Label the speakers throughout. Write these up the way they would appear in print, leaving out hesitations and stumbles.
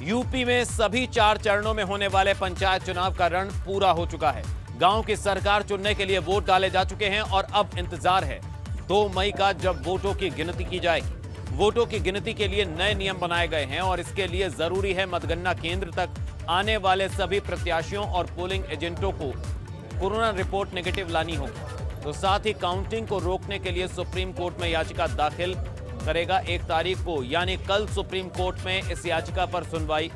Speaker 1: UP में सभी 4 चरणों में होने वाले पंचायत चुनाव का रण पूरा हो चुका है। गांव की सरकार चुनने के लिए वोट डाले जा चुके हैं और अब इंतजार है 2 मई का, जब वोटों की गिनती की जाएगी। वोटों की गिनती के लिए नए नियम बनाए गए हैं और इसके लिए जरूरी है मतगणना केंद्र तक आने वाले सभी प्रत्याशियों और पोलिंग एजेंटों को कोरोना रिपोर्ट नेगेटिव लानी होगी। तो साथ ही काउंटिंग को रोकने के लिए सुप्रीम कोर्ट में याचिका दाखिल करेगा। 1 तारीख को यानी कल सुप्रीम कोर्ट में इस याचिका पर सुनवाई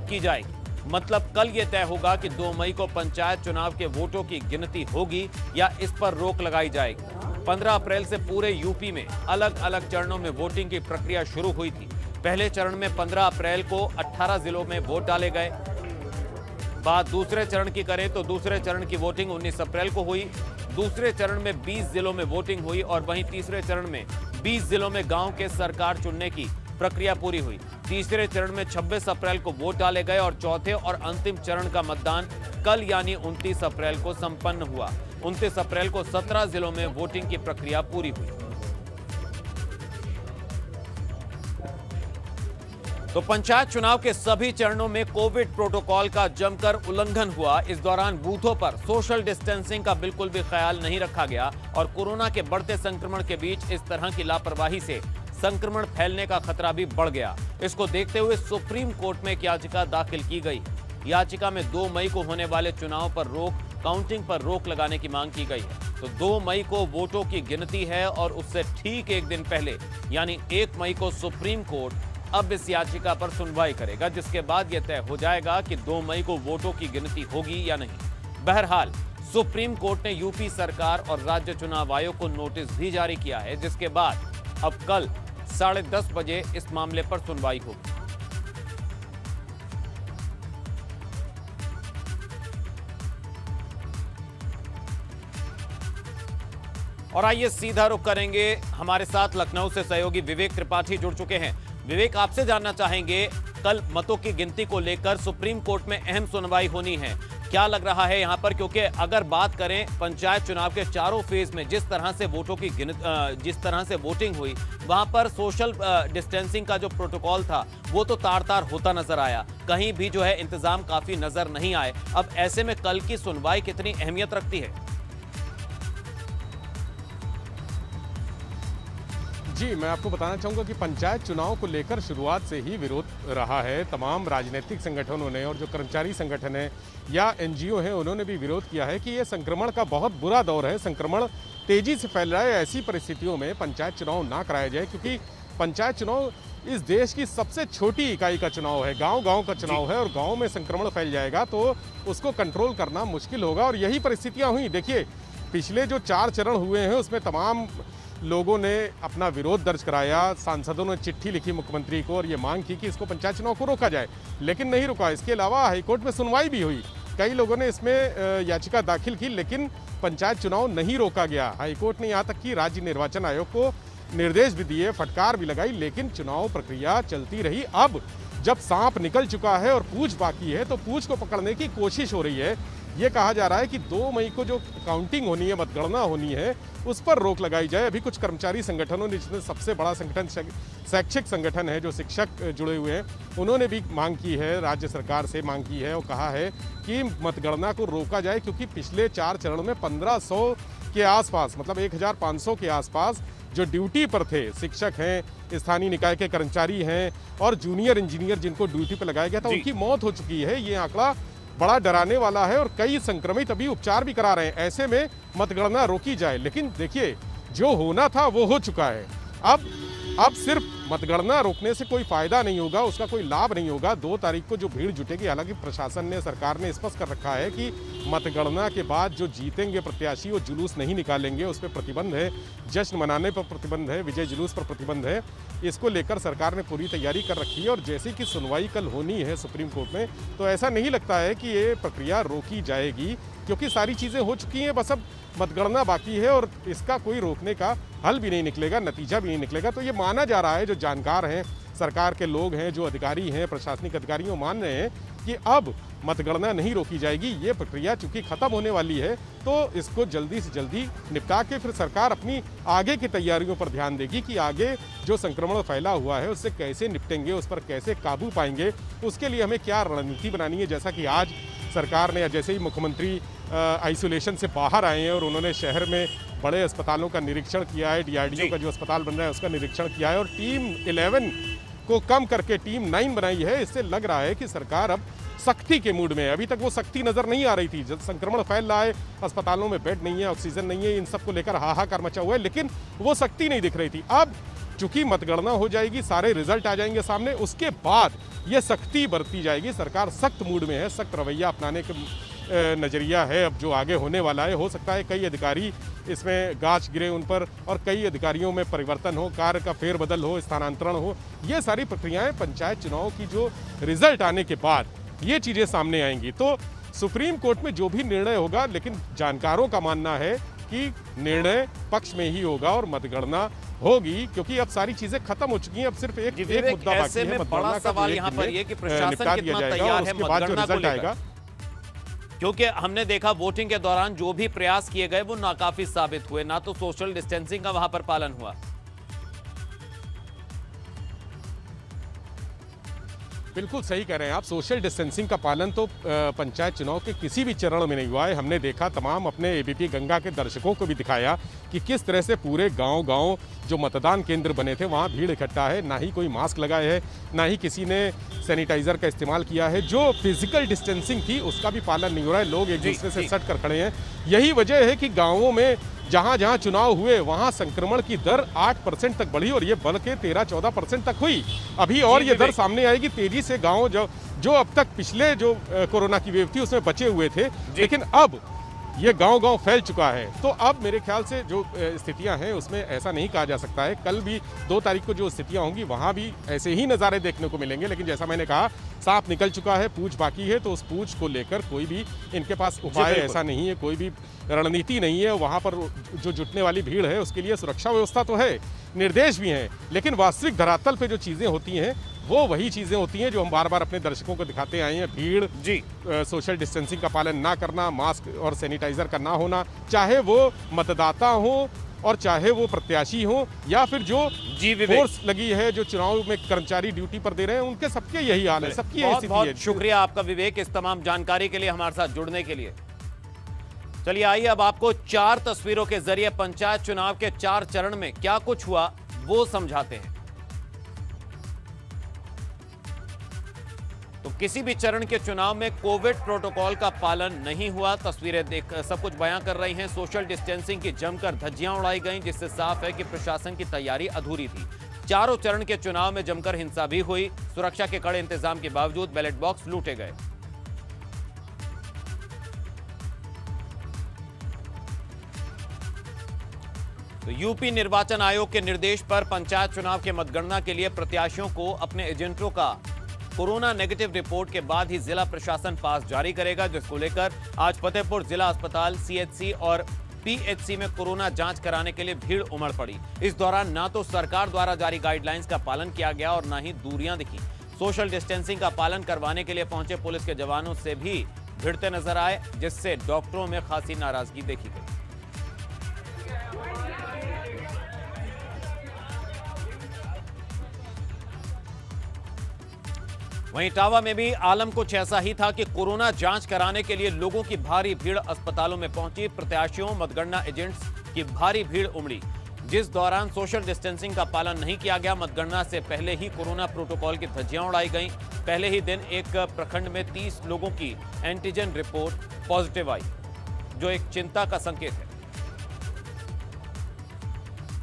Speaker 1: की जाएगी। मतलब कल यह तय होगा कि 2 मई को पंचायत चुनाव के वोटों की गिनती होगी या इस पर रोक लगाई जाएगी। 15 अप्रैल से पूरे यूपी में अलग अलग चरणों में वोटिंग की प्रक्रिया शुरू हुई थी। पहले चरण में 15 अप्रैल को 18 जिलों में वोट डाले गए। बात दूसरे चरण की करें तो दूसरे चरण की वोटिंग 19 अप्रैल को हुई। दूसरे चरण में 20 जिलों में वोटिंग हुई और वहीं तीसरे चरण में 20 जिलों में गांव के सरकार चुनने की प्रक्रिया पूरी हुई। तीसरे चरण में 26 अप्रैल को वोट डाले गए और चौथे और अंतिम चरण का मतदान कल यानी 29 अप्रैल को संपन्न हुआ। 29 अप्रैल को 17 जिलों में वोटिंग की प्रक्रिया पूरी हुई। तो पंचायत चुनाव के सभी चरणों में कोविड प्रोटोकॉल का जमकर उल्लंघन हुआ। इस दौरान बूथों पर सोशल डिस्टेंसिंग का बिल्कुल भी ख्याल नहीं रखा गया और कोरोना के बढ़ते संक्रमण के बीच इस तरह की लापरवाही से संक्रमण फैलने का खतरा भी बढ़ गया। इसको देखते हुए सुप्रीम कोर्ट में एक याचिका दाखिल की गई। याचिका में 2 मई को होने वाले चुनाव पर रोक, काउंटिंग पर रोक लगाने की मांग की गई है। तो 2 मई को वोटों की गिनती है और उससे ठीक एक दिन पहले यानी 1 मई को सुप्रीम कोर्ट अब इस याचिका पर सुनवाई करेगा, जिसके बाद यह तय हो जाएगा कि 2 मई को वोटों की गिनती होगी या नहीं। बहरहाल सुप्रीम कोर्ट ने यूपी सरकार और राज्य चुनाव आयोग को नोटिस भी जारी किया है, जिसके बाद अब कल 10:30 बजे इस मामले पर सुनवाई होगी। और आइए सीधा रुख करेंगे, हमारे साथ लखनऊ से सहयोगी विवेक त्रिपाठी जुड़ चुके हैं। विवेक, आपसे जानना चाहेंगे, कल मतों की गिनती को लेकर सुप्रीम कोर्ट में अहम सुनवाई होनी है, क्या लग रहा है यहां पर? क्योंकि अगर बात करें पंचायत चुनाव के चारों फेज में जिस तरह से वोटों की जिस तरह से वोटिंग हुई, वहां पर सोशल डिस्टेंसिंग का जो प्रोटोकॉल था वो तो तार-तार होता नजर आया, कहीं भी जो है इंतजाम काफी नजर नहीं आए। अब ऐसे में कल की सुनवाई कितनी अहमियत रखती है?
Speaker 2: जी, मैं आपको बताना चाहूँगा कि पंचायत चुनाव को लेकर शुरुआत से ही विरोध रहा है। तमाम राजनीतिक संगठनों ने और जो कर्मचारी संगठन है या एनजीओ हैं, उन्होंने भी विरोध किया है कि ये संक्रमण का बहुत बुरा दौर है, संक्रमण तेजी से फैल रहा है। ऐसी परिस्थितियों में पंचायत चुनाव ना कराया जाए, क्योंकि पंचायत चुनाव इस देश की सबसे छोटी इकाई का चुनाव है, गाँव-गाँव का चुनाव है और गाँव में संक्रमण फैल जाएगा तो उसको कंट्रोल करना मुश्किल होगा। और यही परिस्थितियाँ हुई। देखिए, पिछले जो 4 चरण हुए हैं उसमें तमाम लोगों ने अपना विरोध दर्ज कराया, सांसदों ने चिट्ठी लिखी मुख्यमंत्री को और ये मांग की कि इसको पंचायत चुनाव को रोका जाए, लेकिन नहीं रुका। इसके अलावा हाईकोर्ट में सुनवाई भी हुई, कई लोगों ने इसमें याचिका दाखिल की, लेकिन पंचायत चुनाव नहीं रोका गया। हाईकोर्ट ने यहाँ तक कि राज्य निर्वाचन आयोग को निर्देश भी दिए, फटकार भी लगाई, लेकिन चुनाव प्रक्रिया चलती रही। अब जब सांप निकल चुका है और पूंछ बाकी है तो पूंछ को पकड़ने की कोशिश हो रही है। ये कहा जा रहा है कि 2 मई को जो काउंटिंग होनी है, मतगणना होनी है, उस पर रोक लगाई जाए। अभी कुछ कर्मचारी संगठनों ने, जिसमें सबसे बड़ा संगठन शैक्षिक संगठन है, जो शिक्षक जुड़े हुए हैं, उन्होंने भी मांग की है, राज्य सरकार से मांग की है और कहा है कि मतगणना को रोका जाए, क्योंकि पिछले 4 चरणों में 1500 के आसपास, मतलब 1500 के आसपास जो ड्यूटी पर थे, शिक्षक हैं, स्थानीय निकाय के कर्मचारी हैं और जूनियर इंजीनियर जिनको ड्यूटी पर लगाया गया था, उनकी मौत हो चुकी है। ये आंकड़ा बड़ा डराने वाला है और कई संक्रमित अभी उपचार भी करा रहे हैं। ऐसे में मतगणना रोकी जाए, लेकिन देखिए, जो होना था वो हो चुका है। अब सिर्फ मतगणना रोकने से कोई फायदा नहीं होगा, उसका कोई लाभ नहीं होगा। 2 तारीख को जो भीड़ जुटेगी, हालांकि प्रशासन ने, सरकार ने स्पष्ट कर रखा है कि मतगणना के बाद जो जीतेंगे प्रत्याशी वो जुलूस नहीं निकालेंगे, उस पर प्रतिबंध है, जश्न मनाने पर प्रतिबंध है, विजय जुलूस पर प्रतिबंध है। इसको लेकर सरकार ने पूरी तैयारी कर रखी है और जैसे कि सुनवाई कल होनी है सुप्रीम कोर्ट में, तो ऐसा नहीं लगता है कि ये प्रक्रिया रोकी जाएगी, क्योंकि सारी चीज़ें हो चुकी हैं। बस अब मतगणना बाकी है और इसका कोई रोकने का हल भी नहीं निकलेगा, नतीजा भी नहीं निकलेगा। तो ये माना जा रहा है, जो जानकार हैं, सरकार के लोग हैं, जो अधिकारी हैं, प्रशासनिक अधिकारी, वो मान रहे हैं कि अब मतगणना नहीं रोकी जाएगी। ये प्रक्रिया चूंकि खत्म होने वाली है तो इसको जल्दी से जल्दी निपटा के फिर सरकार अपनी आगे की तैयारियों पर ध्यान देगी कि आगे जो संक्रमण फैला हुआ है उससे कैसे निपटेंगे, उस पर कैसे काबू पाएंगे, उसके लिए हमें क्या रणनीति बनानी है। जैसा कि आज सरकार ने, जैसे ही मुख्यमंत्री आइसोलेशन से बाहर आए हैं और उन्होंने शहर में बड़े अस्पतालों का निरीक्षण किया है, डीआरडीओ का जो अस्पताल बन रहा है उसका निरीक्षण किया है और टीम 11 को कम करके टीम 9 बनाई है। इससे लग रहा है कि सरकार अब सख्ती के मूड में है। अभी तक वो सख्ती नजर नहीं आ रही थी। जब संक्रमण फैल रहा है, अस्पतालों में बेड नहीं है, ऑक्सीजन नहीं है, इन सब को लेकर हाहाकार मचा हुआ है, लेकिन वो सख्ती नहीं दिख रही थी। अब चूंकि मतगणना हो जाएगी, सारे रिजल्ट आ जाएंगे सामने, उसके बाद ये सख्ती बरती जाएगी। सरकार सख्त मूड में है, सख्त रवैया अपनाने के नज़रिया है अब जो आगे होने वाला है। हो सकता है कई अधिकारी इसमें गाज गिरे उन पर और कई अधिकारियों में परिवर्तन हो, कार्य का फेरबदल हो, स्थानांतरण हो। ये सारी प्रक्रियाएं पंचायत चुनाव की जो रिजल्ट आने के बाद ये चीज़ें सामने आएंगी। तो सुप्रीम कोर्ट में जो भी निर्णय होगा, लेकिन जानकारों का मानना है कि निर्णय पक्ष में ही होगा और मतगणना होगी, क्योंकि अब सारी चीजें खत्म हो चुकी हैं। अब सिर्फ एक मुद्दा बाकी है,
Speaker 1: बड़ा सवाल यहाँ पर ये कि प्रशासन कितना तैयार है मतगणना को लेकर, क्योंकि हमने देखा वोटिंग के दौरान जो भी प्रयास किए गए वो नाकाफी साबित हुए। ना तो सोशल डिस्टेंसिंग का वहां पर पालन हुआ।
Speaker 2: बिल्कुल सही कह रहे हैं आप। सोशल डिस्टेंसिंग का पालन तो पंचायत चुनाव के किसी भी चरण में नहीं हुआ है। हमने देखा, तमाम अपने एबीपी गंगा के दर्शकों को भी दिखाया कि किस तरह से पूरे गांव-गांव जो मतदान केंद्र बने थे वहां भीड़ इकट्ठा है। ना ही कोई मास्क लगाए है, ना ही किसी ने सैनिटाइजर का इस्तेमाल किया है। जो फिजिकल डिस्टेंसिंग थी उसका भी पालन नहीं हो रहा है। लोग एक दूसरे से सट कर खड़े हैं। यही वजह है कि गाँवों में जहां जहां चुनाव हुए वहां संक्रमण की दर 8% तक बढ़ी और ये बढ़ के 13-14% तक हुई। अभी और ये दर सामने आएगी तेजी से। गांव जो अब तक पिछले जो कोरोना की वेव थी उसमें बचे हुए थे, लेकिन अब ये गांव-गांव फैल चुका है। तो अब मेरे ख्याल से जो स्थितियां हैं उसमें ऐसा नहीं कहा जा सकता है। कल भी 2 तारीख को जो स्थितियां होंगी वहां भी ऐसे ही नज़ारे देखने को मिलेंगे। लेकिन जैसा मैंने कहा, सांप निकल चुका है, पूछ बाकी है। तो उस पूछ को लेकर कोई भी इनके पास उपाय ऐसा नहीं है, कोई भी रणनीति नहीं है। वहाँ पर जो जुटने वाली भीड़ है उसके लिए सुरक्षा व्यवस्था तो है, निर्देश भी हैं, लेकिन वास्तविक धरातल पे जो चीज़ें होती हैं वो वही चीज़ें होती हैं जो हम बार बार अपने दर्शकों को दिखाते आए हैं। भीड़, सोशल डिस्टेंसिंग का पालन ना करना, मास्क और सैनिटाइजर का ना होना, चाहे वो मतदाता हो और चाहे वो प्रत्याशी हो या फिर जो फोर्स लगी है, जो चुनाव में कर्मचारी ड्यूटी पर दे रहे हैं, उनके सबके यही हाल है, सबकी यही स्थिति है।
Speaker 1: शुक्रिया आपका विवेक, इस तमाम जानकारी के लिए, हमारे साथ जुड़ने के लिए। चलिए आइए अब आपको 4 तस्वीरों के जरिए पंचायत चुनाव के 4 चरण में क्या कुछ हुआ वो समझाते हैं। तो किसी भी चरण के चुनाव में कोविड प्रोटोकॉल का पालन नहीं हुआ। तस्वीरें देख सब कुछ बयां कर रही हैं। सोशल डिस्टेंसिंग की जमकर धज्जियां उड़ाई गईं, जिससे साफ है कि प्रशासन की तैयारी अधूरी थी। चारों चरण के चुनाव में जमकर हिंसा भी हुई। सुरक्षा के कड़े इंतजाम के बावजूद बैलेट बॉक्स लूटे गए। तो यूपी निर्वाचन आयोग के निर्देश पर पंचायत चुनाव के मतगणना के लिए प्रत्याशियों को अपने एजेंटों का कोरोना नेगेटिव रिपोर्ट के बाद ही जिला प्रशासन पास जारी करेगा, जिसको लेकर आज फतेहपुर जिला अस्पताल, सीएचसी और पीएचसी में कोरोना जांच कराने के लिए भीड़ उमड़ पड़ी। इस दौरान ना तो सरकार द्वारा जारी गाइडलाइंस का पालन किया गया और ना ही दूरियां दिखी। सोशल डिस्टेंसिंग का पालन करवाने के लिए पहुंचे पुलिस के जवानों से भी भिड़ते नजर आए, जिससे डॉक्टरों में खासी नाराजगी देखी गई। वहीं इटावा में भी आलम कुछ ऐसा ही था कि कोरोना जांच कराने के लिए लोगों की भारी भीड़ अस्पतालों में पहुंची। प्रत्याशियों, मतगणना एजेंट्स की भारी भीड़ उमड़ी, जिस दौरान सोशल डिस्टेंसिंग का पालन नहीं किया गया। मतगणना से पहले ही कोरोना प्रोटोकॉल की धज्जियां उड़ाई गईं। पहले ही दिन एक प्रखंड में 30 लोगों की एंटीजन रिपोर्ट पॉजिटिव आई, जो एक चिंता का संकेत है।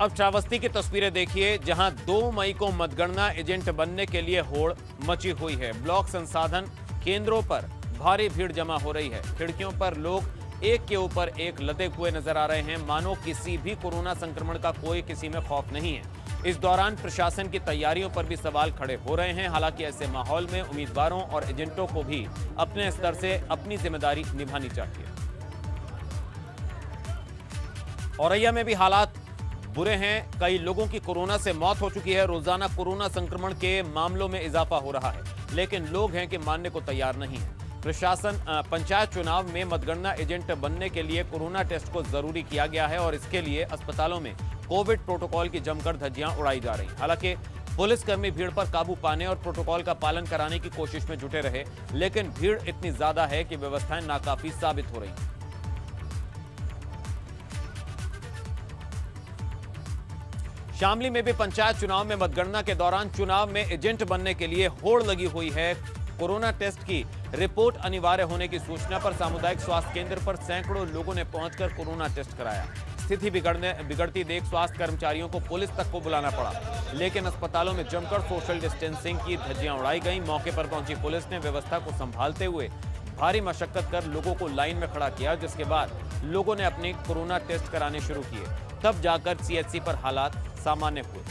Speaker 1: अब श्रावस्ती की तस्वीरें देखिए, जहां 2 मई को मतगणना एजेंट बनने के लिए होड़ मची हुई है। ब्लॉक संसाधन केंद्रों पर भारी भीड़ जमा हो रही है। खिड़कियों पर लोग एक के ऊपर एक लदे हुए नजर आ रहे हैं, मानो किसी भी कोरोना संक्रमण का कोई किसी में खौफ नहीं है। इस दौरान प्रशासन की तैयारियों पर भी सवाल खड़े हो रहे हैं। हालांकि ऐसे माहौल में उम्मीदवारों और एजेंटों को भी अपने स्तर से अपनी जिम्मेदारी निभानी चाहिए। औरैया में भी हालात बुरे हैं। कई लोगों की कोरोना से मौत हो चुकी है। रोजाना कोरोना संक्रमण के मामलों में इजाफा हो रहा है, लेकिन लोग हैं कि मानने को तैयार नहीं है। प्रशासन पंचायत चुनाव में मतगणना एजेंट बनने के लिए कोरोना टेस्ट को जरूरी किया गया है और इसके लिए अस्पतालों में कोविड प्रोटोकॉल की जमकर धज्जियां उड़ाई जा रही। हालांकि पुलिसकर्मी भीड़ पर काबू पाने और प्रोटोकॉल का पालन कराने की कोशिश में जुटे रहे, लेकिन भीड़ इतनी ज्यादा है कि व्यवस्थाएं नाकाफी साबित हो रही। शामली में भी पंचायत चुनाव में मतगणना के दौरान चुनाव में एजेंट बनने के लिए होड़ लगी हुई है। कोरोना टेस्ट की रिपोर्ट अनिवार्य होने की सूचना पर सामुदायिक स्वास्थ्य केंद्र पर सैकड़ों लोगों ने पहुंचकर कोरोना टेस्ट कराया। स्थिति बिगड़ती देख स्वास्थ्य कर्मचारियों को पुलिस तक को बुलाना पड़ा, लेकिन अस्पतालों में जमकर सोशल डिस्टेंसिंग की धज्जियां उड़ाई गईं। मौके पर पहुंची पुलिस ने व्यवस्था को संभालते हुए भारी मशक्कत कर लोगों को लाइन में खड़ा किया, जिसके बाद लोगों ने अपने कोरोना टेस्ट कराने शुरू किए। तब जाकर सीएचसी पर हालात सामान्य हुए।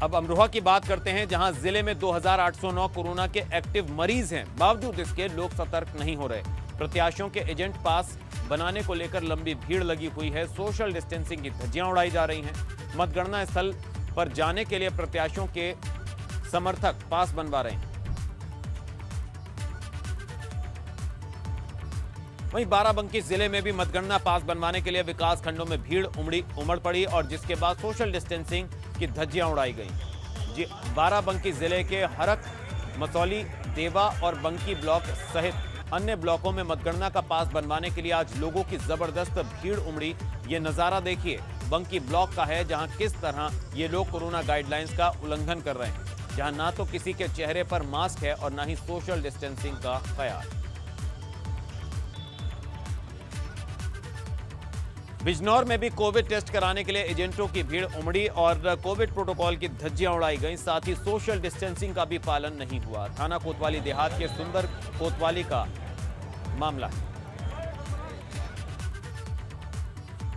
Speaker 1: अब अमरोहा की बात करते हैं, जहां जिले में 2809 कोरोना के एक्टिव मरीज हैं। बावजूद इसके लोग सतर्क नहीं हो रहे। प्रत्याशियों के एजेंट पास बनाने को लेकर लंबी भीड़ लगी हुई है। सोशल डिस्टेंसिंग की धज्जियां उड़ाई जा रही हैं। मतगणना स्थल पर जाने के लिए प्रत्याशियों के समर्थक पास बनवा रहे हैं। वहीं बाराबंकी जिले में भी मतगणना पास बनवाने के लिए विकास खंडों में भीड़ उमड़ पड़ी और जिसके बाद सोशल डिस्टेंसिंग की धज्जियां उड़ाई गई। बाराबंकी जिले के हरक, मसौली, देवा और बंकी ब्लॉक सहित अन्य ब्लॉकों में मतगणना का पास बनवाने के लिए आज लोगों की जबरदस्त भीड़ उमड़ी। ये नजारा देखिए बंकी ब्लॉक का है, जहां किस तरह ये लोग कोरोना गाइडलाइंस का उल्लंघन कर रहे हैं, जहां ना तो किसी के चेहरे पर मास्क है और ना ही सोशल डिस्टेंसिंग का ख्याल। बिजनौर में भी कोविड टेस्ट कराने के लिए एजेंटों की भीड़ उमड़ी और कोविड प्रोटोकॉल की धज्जियां उड़ाई गईं। साथ ही सोशल डिस्टेंसिंग का भी पालन नहीं हुआ। थाना कोतवाली देहात के सुंदर कोतवाली का मामला है।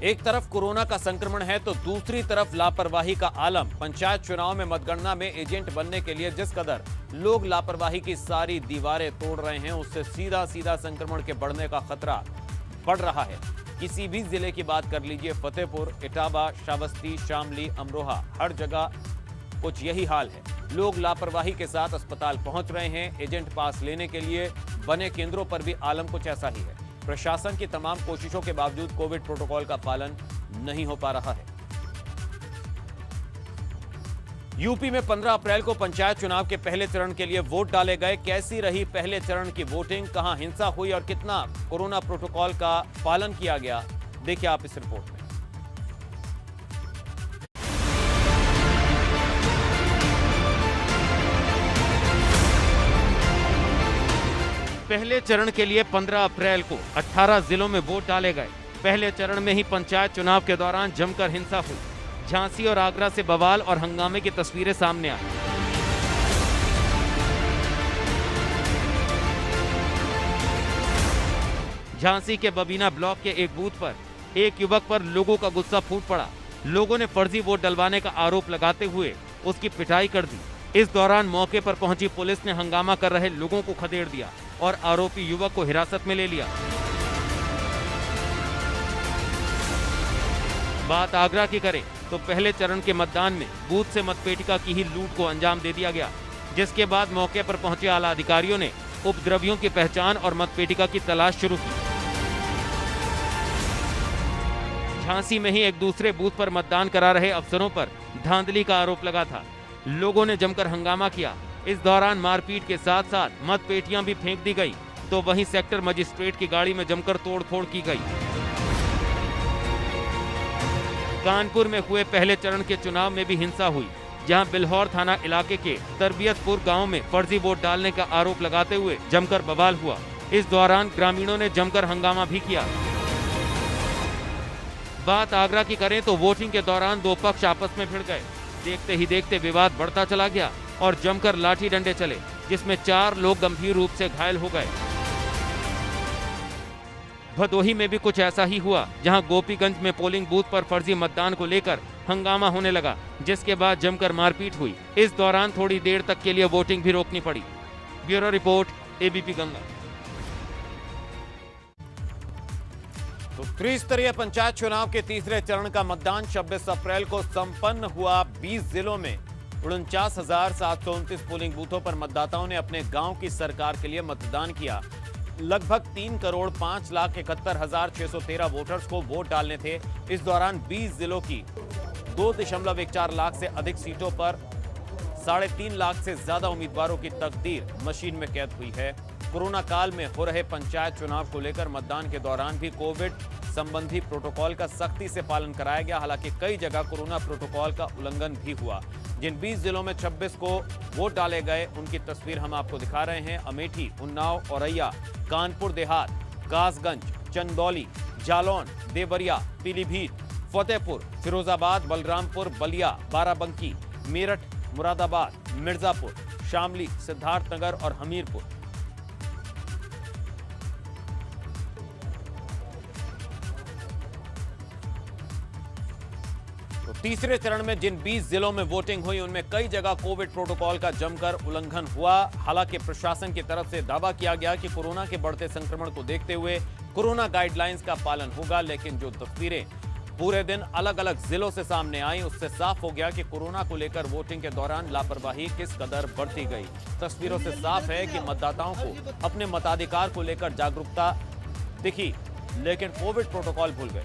Speaker 1: एक तरफ कोरोना का संक्रमण है तो दूसरी तरफ लापरवाही का आलम। पंचायत चुनाव में मतगणना में एजेंट बनने के लिए जिस कदर लोग लापरवाही की सारी दीवारें तोड़ रहे हैं, उससे सीधा संक्रमण के बढ़ने का खतरा बढ़ रहा है। किसी भी जिले की बात कर लीजिए, फतेहपुर, इटावा, श्रावस्ती, शामली, अमरोहा, हर जगह कुछ यही हाल है। लोग लापरवाही के साथ अस्पताल पहुंच रहे हैं। एजेंट पास लेने के लिए बने केंद्रों पर भी आलम कुछ ऐसा ही है। प्रशासन की तमाम कोशिशों के बावजूद कोविड प्रोटोकॉल का पालन नहीं हो पा रहा है। यूपी में 15 अप्रैल को पंचायत चुनाव के पहले चरण के लिए वोट डाले गए। कैसी रही पहले चरण की वोटिंग, कहां हिंसा हुई और कितना कोरोना प्रोटोकॉल का पालन किया गया, देखिए आप इस रिपोर्ट में। पहले चरण के लिए 15 अप्रैल को 18 जिलों में वोट डाले गए। पहले चरण में ही पंचायत चुनाव के दौरान जमकर हिंसा हुई। झांसी और आगरा से बवाल और हंगामे की तस्वीरें सामने आई। झांसी के बबीना ब्लॉक के एक बूथ पर एक युवक पर लोगों का गुस्सा फूट पड़ा। लोगों ने फर्जी वोट डलवाने का आरोप लगाते हुए उसकी पिटाई कर दी। इस दौरान मौके पर पहुंची पुलिस ने हंगामा कर रहे लोगों को खदेड़ दिया और आरोपी युवक को हिरासत में ले लिया। बात आगरा की करें तो पहले चरण के मतदान में बूथ से मतपेटिका की ही लूट को अंजाम दे दिया गया, जिसके बाद मौके पर पहुंचे आला अधिकारियों ने उपद्रवियों की पहचान और मतपेटिका की तलाश शुरू की। झांसी में ही एक दूसरे बूथ पर मतदान करा रहे अफसरों पर धांधली का आरोप लगा था। लोगों ने जमकर हंगामा किया। इस दौरान मारपीट के साथ साथ मतपेटियां भी फेंक दी गई, तो वहीं सेक्टर मजिस्ट्रेट की गाड़ी में जमकर तोड़फोड़ की गई। कानपुर में हुए पहले चरण के चुनाव में भी हिंसा हुई, जहां बिल्हौर थाना इलाके के तरबियतपुर गांव में फर्जी वोट डालने का आरोप लगाते हुए जमकर बवाल हुआ। इस दौरान ग्रामीणों ने जमकर हंगामा भी किया। बात आगरा की करें तो वोटिंग के दौरान दो पक्ष आपस में भिड़ गए। देखते ही देखते विवाद बढ़ता चला गया और जमकर लाठी डंडे चले, जिसमें 4 लोग गंभीर रूप से घायल हो गए। भदोही में भी कुछ ऐसा ही हुआ, जहां गोपीगंज में पोलिंग बूथ पर फर्जी मतदान को लेकर हंगामा होने लगा, जिसके बाद जमकर मारपीट हुई। इस दौरान थोड़ी देर तक के लिए वोटिंग भी रोकनी पड़ी। Bureau report, ABP Ganga. तो त्रिस्तरीय पंचायत चुनाव के तीसरे चरण का मतदान 26 अप्रैल को संपन्न हुआ। 20 जिलों में 49,729 पोलिंग बूथों पर मतदाताओं ने अपने गांव की सरकार के लिए मतदान किया। लगभग 3,05,71,613 वोटर्स को वोट डालने थे। इस दौरान 20 जिलों की 2.14 लाख से अधिक सीटों पर 3.5 लाख से ज्यादा उम्मीदवारों की तकदीर मशीन में कैद हुई है। कोरोना काल में हो रहे पंचायत चुनाव को लेकर मतदान के दौरान भी कोविड संबंधी प्रोटोकॉल का सख्ती से पालन कराया गया। हालांकि कई जगह कोरोना प्रोटोकॉल का उल्लंघन भी हुआ। जिन 20 जिलों में 26 को वोट डाले गए, उनकी तस्वीर हम आपको दिखा रहे हैं। अमेठी, उन्नाव, औरैया, कानपुर देहात, कासगंज, चंदौली, जालौन, देवरिया, पीलीभीत, फतेहपुर, फिरोजाबाद, बलरामपुर, बलिया, बाराबंकी, मेरठ, मुरादाबाद, मिर्जापुर, शामली, सिद्धार्थनगर और हमीरपुर। तो तीसरे चरण में जिन 20 जिलों में वोटिंग हुई, उनमें कई जगह कोविड प्रोटोकॉल का जमकर उल्लंघन हुआ। हालांकि प्रशासन की तरफ से दावा किया गया कि कोरोना के बढ़ते संक्रमण को देखते हुए कोरोना गाइडलाइंस का पालन होगा, लेकिन जो तस्वीरें पूरे दिन अलग अलग जिलों से सामने आई, उससे साफ हो गया कि कोरोना को लेकर वोटिंग के दौरान लापरवाही किस कदर बरती गई। तस्वीरों से साफ है कि मतदाताओं को अपने मताधिकार को लेकर जागरूकता दिखी, लेकिन कोविड प्रोटोकॉल भूल गए।